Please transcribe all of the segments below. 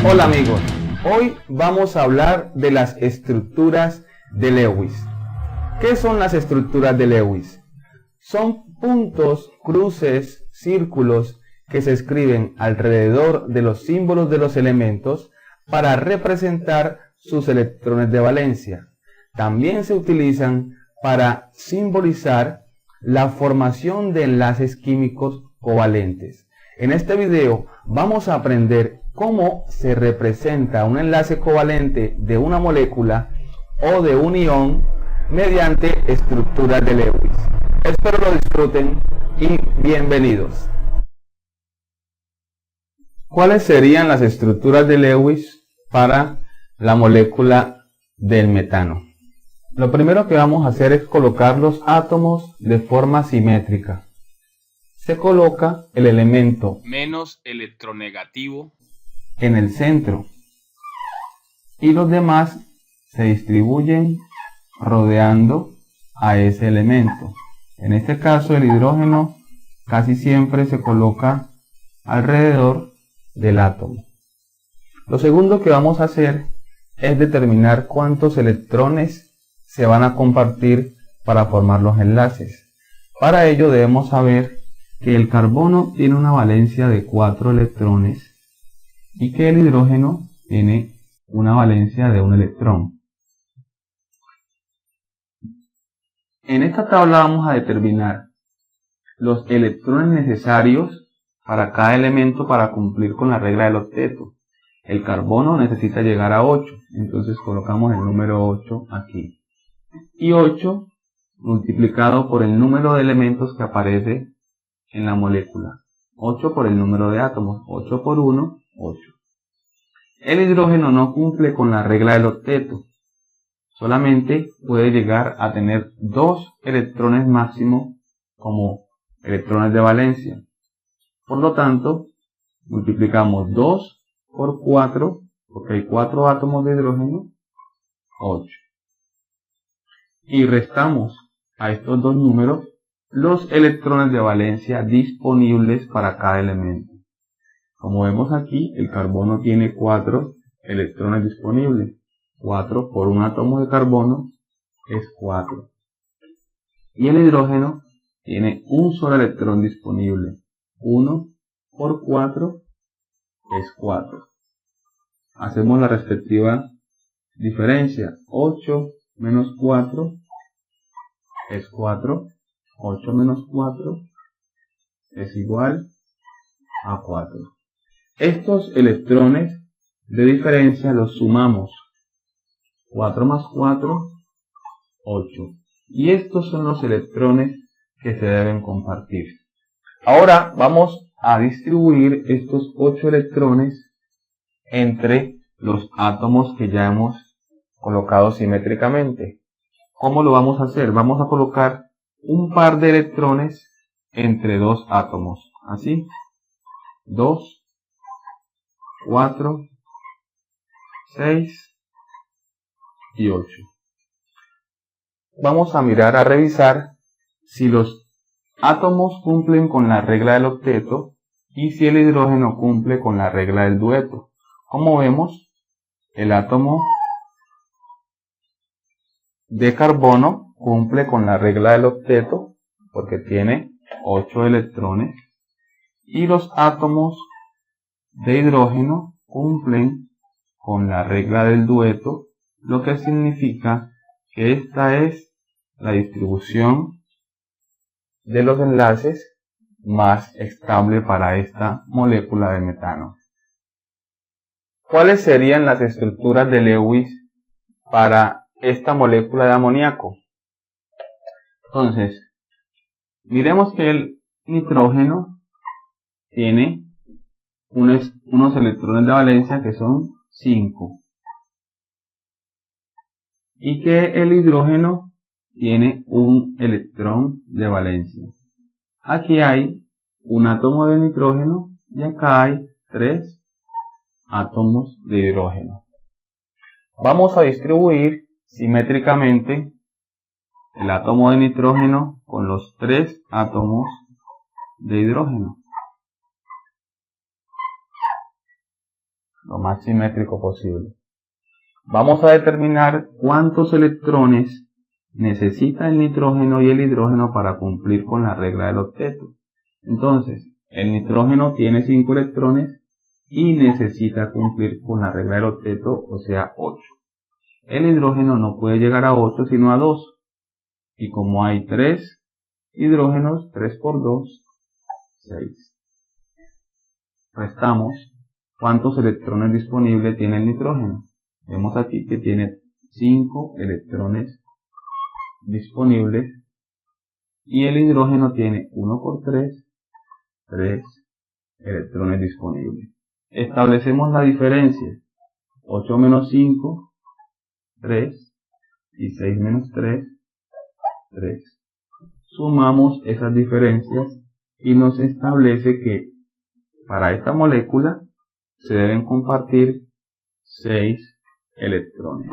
Hola amigos, hoy vamos a hablar de las estructuras de Lewis. ¿Qué son las estructuras de Lewis? Son puntos, cruces, círculos que se escriben alrededor de los símbolos de los elementos para representar sus electrones de valencia. También se utilizan para simbolizar la formación de enlaces químicos covalentes. En este video vamos a aprender cómo se representa un enlace covalente de una molécula o de un ion mediante estructuras de Lewis. Espero lo disfruten y bienvenidos. ¿Cuáles serían las estructuras de Lewis para la molécula del metano? Lo primero que vamos a hacer es colocar los átomos de forma simétrica. Se coloca el elemento menos electronegativo en el centro y los demás se distribuyen rodeando a ese elemento. En este caso el hidrógeno casi siempre se coloca alrededor del átomo. Lo segundo que vamos a hacer es determinar cuántos electrones se van a compartir para formar los enlaces. Para ello debemos saber que el carbono tiene una valencia de 4 electrones y que el hidrógeno tiene una valencia de 1 electrón. En esta tabla vamos a determinar los electrones necesarios para cada elemento para cumplir con la regla del octeto. El carbono necesita llegar a 8, entonces colocamos el número 8 aquí. Y 8 multiplicado por el número de elementos que aparece en la molécula. 8 por el número de átomos. 8 por 1, 8. El hidrógeno no cumple con la regla del octeto. Solamente puede llegar a tener 2 electrones máximo como electrones de valencia. Por lo tanto, multiplicamos 2 por 4, porque hay 4 átomos de hidrógeno, 8. Y restamos a estos dos números los electrones de valencia disponibles para cada elemento. Como vemos aquí, el carbono tiene 4 electrones disponibles. 4 por un átomo de carbono es 4. Y el hidrógeno tiene un solo electrón disponible. 1 por 4 es 4. Hacemos la respectiva diferencia. 8 menos 4 es 4. 8 menos 4 es igual a 4. Estos electrones de diferencia los sumamos. 4 más 4, 8. Y estos son los electrones que se deben compartir. Ahora vamos a distribuir estos 8 electrones entre los átomos que ya hemos colocado simétricamente. ¿Cómo lo vamos a hacer? Vamos a colocar un par de electrones entre dos átomos. Así. 2, 4, 6 y 8. Vamos a mirar, a revisar si los átomos cumplen con la regla del octeto y si el hidrógeno cumple con la regla del dueto. Como vemos, el átomo de carbono cumple con la regla del octeto porque tiene 8 electrones y los átomos de hidrógeno cumplen con la regla del dueto, lo que significa que esta es la distribución de los enlaces más estable para esta molécula de metano. ¿Cuáles serían las estructuras de Lewis para esta molécula de amoníaco? Entonces, miremos que el nitrógeno tiene unos electrones de valencia que son 5 y que el hidrógeno tiene un electrón de valencia. Aquí hay un átomo de nitrógeno y acá hay 3 átomos de hidrógeno. Vamos a distribuir simétricamente el átomo de nitrógeno con los 3 átomos de hidrógeno. lo más simétrico posible. Vamos a determinar cuántos electrones necesita el nitrógeno y el hidrógeno para cumplir con la regla del octeto. Entonces, el nitrógeno tiene 5 electrones y necesita cumplir con la regla del octeto, o sea 8. El hidrógeno no puede llegar a 8 sino a 2. Y como hay 3 hidrógenos, 3 por 2, 6. Restamos cuántos electrones disponibles tiene el nitrógeno. Vemos aquí que tiene 5 electrones disponibles y el hidrógeno tiene 1 por 3, 3 electrones disponibles. Establecemos la diferencia. 8 menos 5, 3, y 6 menos 3, 3. Sumamos esas diferencias y nos establece que para esta molécula se deben compartir 6 electrones.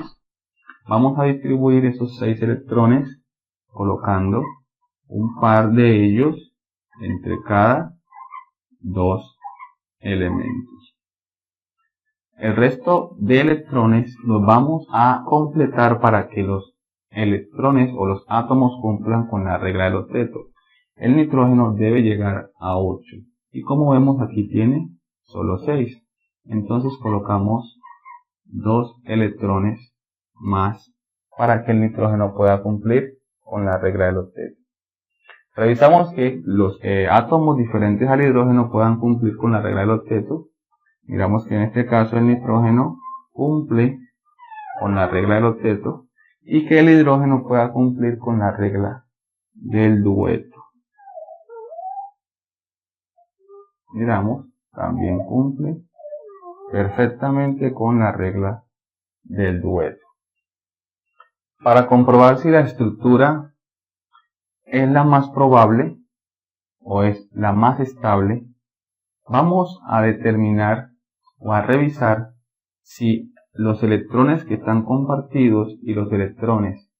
Vamos a distribuir esos 6 electrones colocando un par de ellos entre cada 2 elementos. El resto de electrones los vamos a completar para que los electrones o los átomos cumplan con la regla del octeto. El nitrógeno debe llegar a 8 y como vemos aquí tiene solo 6. Entonces colocamos 2 electrones más para que el nitrógeno pueda cumplir con la regla del octeto. Revisamos que los átomos diferentes al hidrógeno puedan cumplir con la regla del octeto. Miramos que en este caso el nitrógeno cumple con la regla del octeto y que el hidrógeno pueda cumplir con la regla del dueto. Miramos, también cumple perfectamente con la regla del dueto. Para comprobar si la estructura es la más probable o es la más estable, vamos a determinar o a revisar si los electrones que están compartidos y los electrones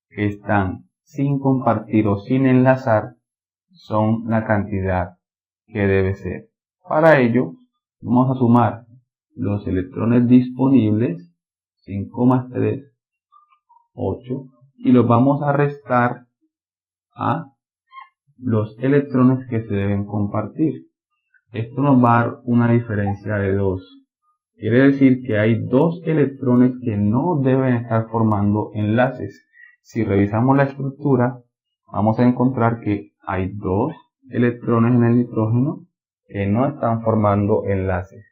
que están sin compartir o sin enlazar son la cantidad que debe ser. Para ello vamos a sumar los electrones disponibles, 5 más 3, 8, y los vamos a restar a los electrones que se deben compartir. Esto nos va a dar una diferencia de 2. Quiere decir que hay 2 electrones que no deben estar formando enlaces. Si revisamos la estructura, vamos a encontrar que hay 2 electrones en el nitrógeno que no están formando enlaces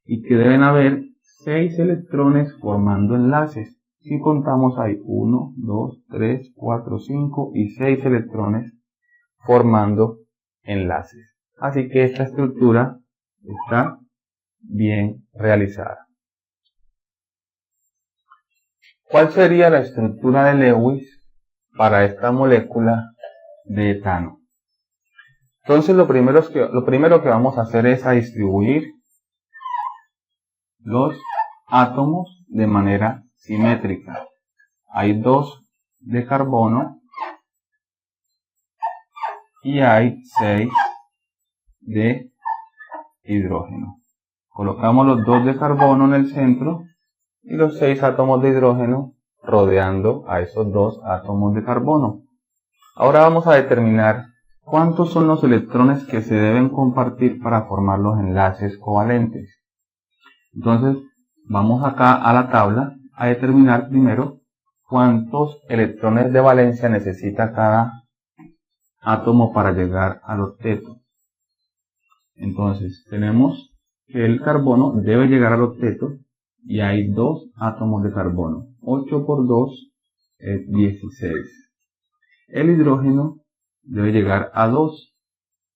y que deben haber 6 electrones formando enlaces. Si contamos hay 1, 2, 3, 4, 5 y 6 electrones formando enlaces. Así que esta estructura está bien realizada. ¿Cuál sería la estructura de Lewis para esta molécula de etano? Entonces lo primero que vamos a hacer es a distribuir los átomos de manera simétrica. Hay 2 de carbono y hay 6 de hidrógeno. Colocamos los 2 de carbono en el centro y los 6 átomos de hidrógeno rodeando a esos 2 átomos de carbono. Ahora vamos a determinar cuántos son los electrones que se deben compartir para formar los enlaces covalentes. Entonces vamos acá a la tabla a determinar primero cuántos electrones de valencia necesita cada átomo para llegar al octeto. Entonces tenemos que el carbono debe llegar al octeto y hay 2 átomos de carbono. 8 por 2 es 16. El hidrógeno debe llegar a 2.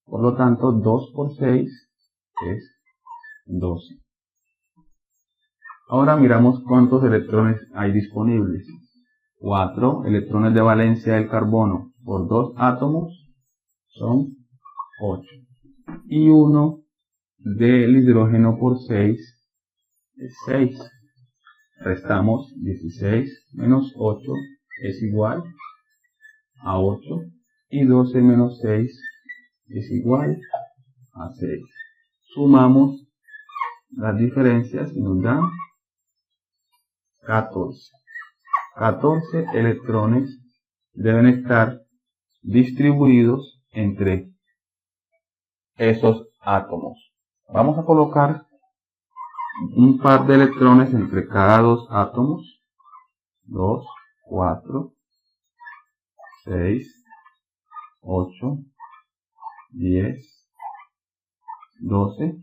Por lo tanto 2 por 6 es 12. Ahora miramos cuántos electrones hay disponibles. 4 electrones de valencia del carbono por 2 átomos son 8. Y 1 del hidrógeno por 6 es 6. Restamos 16 menos 8 es igual a 8 y 12 menos 6 es igual a 6. Sumamos las diferencias y nos dan 14. 14 electrones deben estar distribuidos entre esos átomos. Vamos a colocar un par de electrones entre cada dos átomos. 2, 4, 6, 8, 10, 12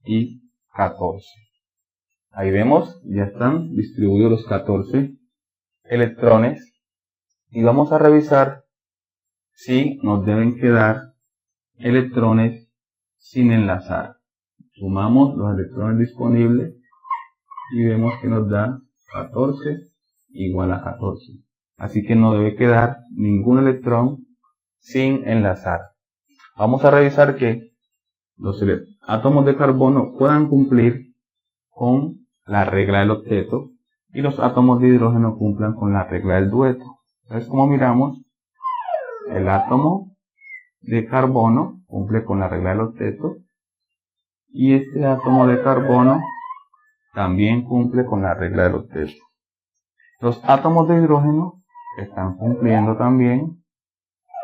y 14. Ahí vemos, ya están distribuidos los 14 electrones. Y vamos a revisar si nos deben quedar electrones sin enlazar. Sumamos los electrones disponibles y vemos que nos da 14 igual a 14. Así que no debe quedar ningún electrón sin enlazar. Vamos a revisar que los átomos de carbono puedan cumplir con la regla del octeto y los átomos de hidrógeno cumplan con la regla del dueto. Entonces, como miramos, el átomo de carbono cumple con la regla del octeto y este átomo de carbono también cumple con la regla del octeto. Los átomos de hidrógeno están cumpliendo también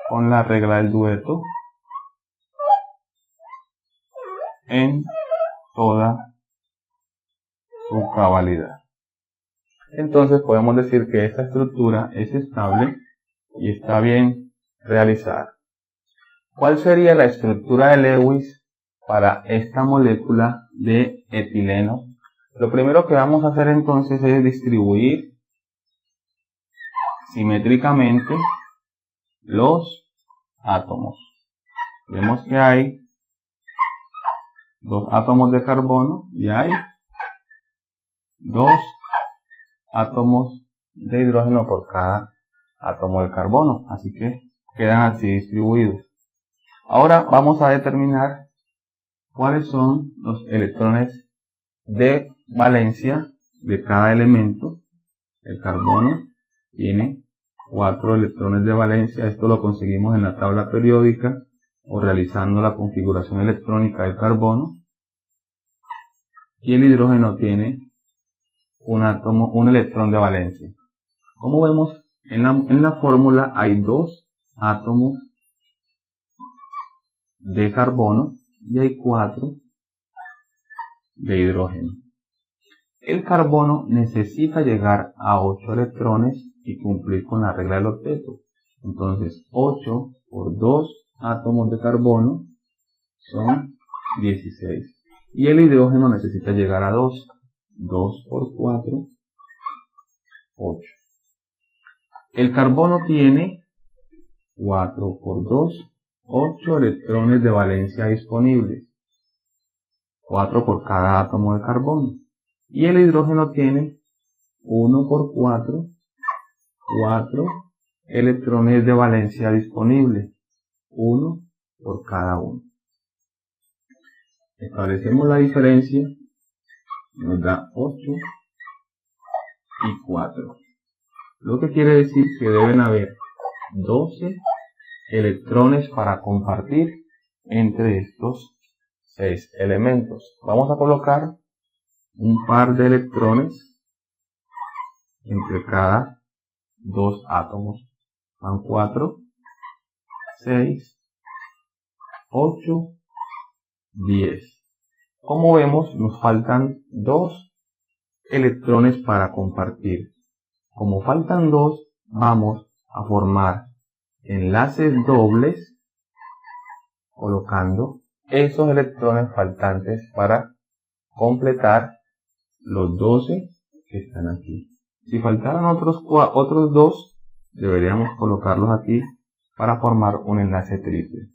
con la regla del dueto en toda su cabalidad. Entonces podemos decir que esta estructura es estable y está bien realizada. ¿Cuál sería la estructura de Lewis para esta molécula de etileno? Lo primero que vamos a hacer entonces es distribuir simétricamente los átomos. Vemos que hay dos átomos de carbono y hay dos átomos de hidrógeno por cada átomo de carbono, así que quedan así distribuidos. Ahora vamos a determinar cuáles son los electrones de valencia de cada elemento. El carbono tiene 4 electrones de valencia, esto lo conseguimos en la tabla periódica o realizando la configuración electrónica del carbono. Y el hidrógeno tiene un electrón de valencia. Como vemos en la fórmula hay 2 átomos de carbono y hay 4 de hidrógeno. El carbono necesita llegar a 8 electrones y cumplir con la regla del octeto. Entonces 8 por 2 átomos de carbono son 16. Y el hidrógeno necesita llegar a 2. 2 por 4, 8. El carbono tiene 4 por 2, 8 electrones de valencia disponibles. 4 por cada átomo de carbono. Y el hidrógeno tiene 1 por 4, 4 electrones de valencia disponibles. 1 por cada uno. Establecemos la diferencia. Nos da 8 y 4. Lo que quiere decir que deben haber 12 electrones para compartir entre estos 6 elementos. Vamos a colocar un par de electrones entre cada 2 átomos. Van 4, 6, 8, 10. Como vemos, nos faltan 2 electrones para compartir. Como faltan 2, vamos a formar enlaces dobles colocando esos electrones faltantes para completar los 12 que están aquí. Si faltaran otros 2, deberíamos colocarlos aquí para formar un enlace triple.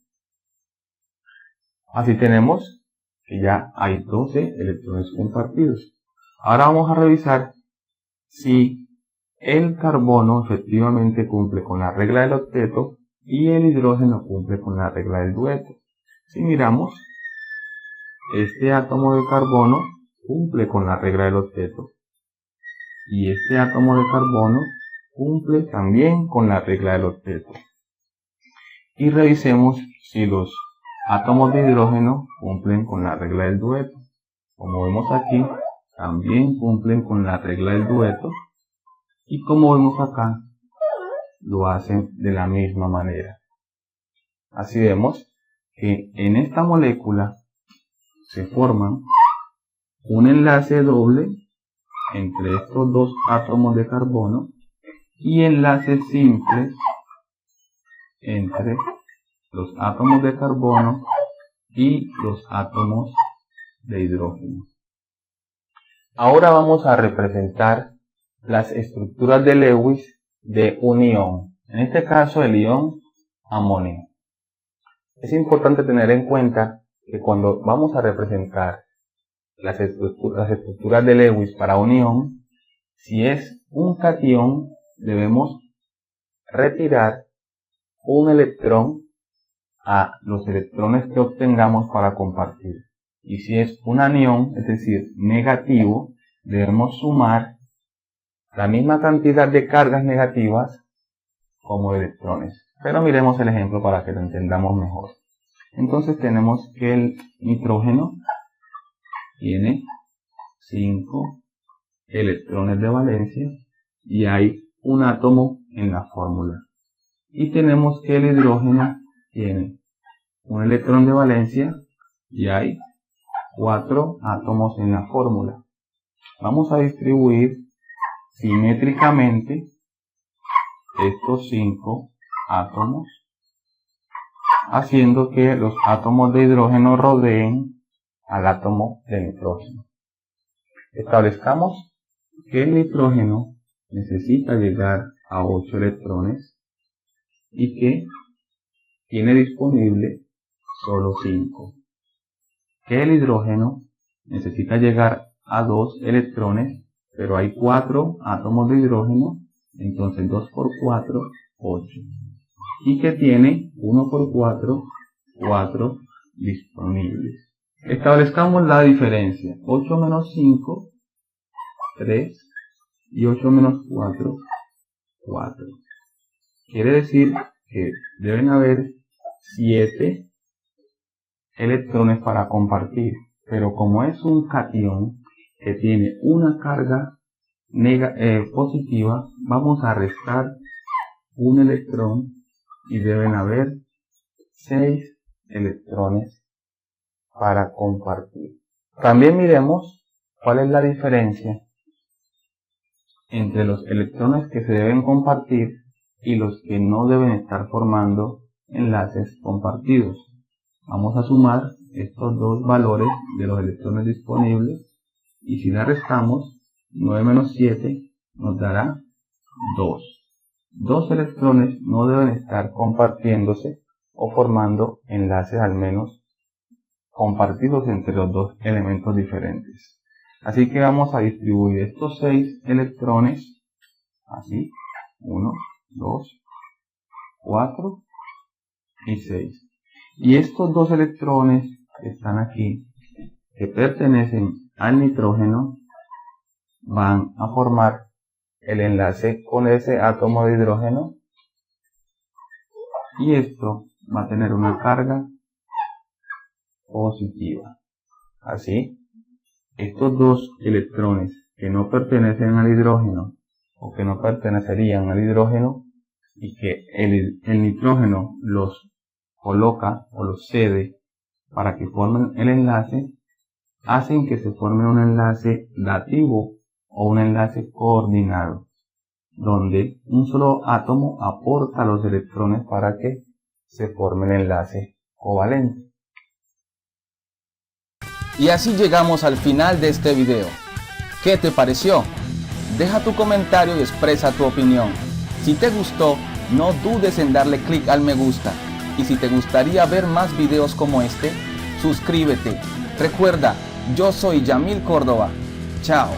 Así tenemos que ya hay 12 electrones compartidos. Ahora vamos a revisar si el carbono efectivamente cumple con la regla del octeto y el hidrógeno cumple con la regla del dueto. Si miramos, este átomo de carbono cumple con la regla del octeto y este átomo de carbono cumple también con la regla del octeto. Y revisemos si los átomos de hidrógeno cumplen con la regla del dueto. Como vemos aquí, también cumplen con la regla del dueto. Y como vemos acá, lo hacen de la misma manera. Así vemos que en esta molécula se forman un enlace doble entre estos dos átomos de carbono y enlaces simples entre los átomos de carbono y los átomos de hidrógeno. Ahora vamos a representar las estructuras de Lewis de un ion, en este caso el ion amonio. Es importante tener en cuenta que cuando vamos a representar las estructuras de Lewis para un ion, si es un catión, debemos retirar un electrón a los electrones que obtengamos para compartir. Y si es un anión, es decir, negativo, debemos sumar la misma cantidad de cargas negativas como de electrones. Pero miremos el ejemplo para que lo entendamos mejor. Entonces tenemos que el nitrógeno tiene 5 electrones de valencia y hay un átomo en la fórmula. Y tenemos que el hidrógeno tiene un electrón de valencia y hay 4 átomos en la fórmula. Vamos a distribuir simétricamente estos 5 átomos, haciendo que los átomos de hidrógeno rodeen al átomo de nitrógeno. Establezcamos que el nitrógeno necesita llegar a 8 electrones y que tiene disponible solo 5. Que el hidrógeno necesita llegar a 2 electrones, pero hay 4 átomos de hidrógeno, entonces 2 por 4, 8. Y que tiene 1 por 4, 4 disponibles. Establezcamos la diferencia. 8 menos 5, 3, y 8 menos 4, 4. Quiere decir que deben haber 7 electrones para compartir, pero como es un catión que tiene una carga positiva, vamos a restar un electrón y deben haber 6 electrones para compartir. También miremos cuál es la diferencia entre los electrones que se deben compartir y los que no deben estar formando enlaces compartidos. Vamos a sumar estos dos valores de los electrones disponibles y si la restamos, 9 menos 7 nos dará 2. 2 electrones no deben estar compartiéndose o formando enlaces al menos compartidos entre los dos elementos diferentes. Así que vamos a distribuir estos 6 electrones así, 1, 2, 4 y 6. Y estos 2 electrones que están aquí, que pertenecen al nitrógeno, van a formar el enlace con ese átomo de hidrógeno y esto va a tener una carga positiva. Así, estos 2 electrones que no pertenecen al hidrógeno o que no pertenecerían al hidrógeno y que el nitrógeno los coloca o los cede para que formen el enlace, hacen que se forme un enlace dativo o un enlace coordinado, donde un solo átomo aporta los electrones para que se forme el enlace covalente. Y así llegamos al final de este video. ¿Qué te pareció? Deja tu comentario y expresa tu opinión. Si te gustó, no dudes en darle clic al me gusta. Y si te gustaría ver más videos como este, suscríbete. Recuerda, yo soy Yamil Córdoba. Chao.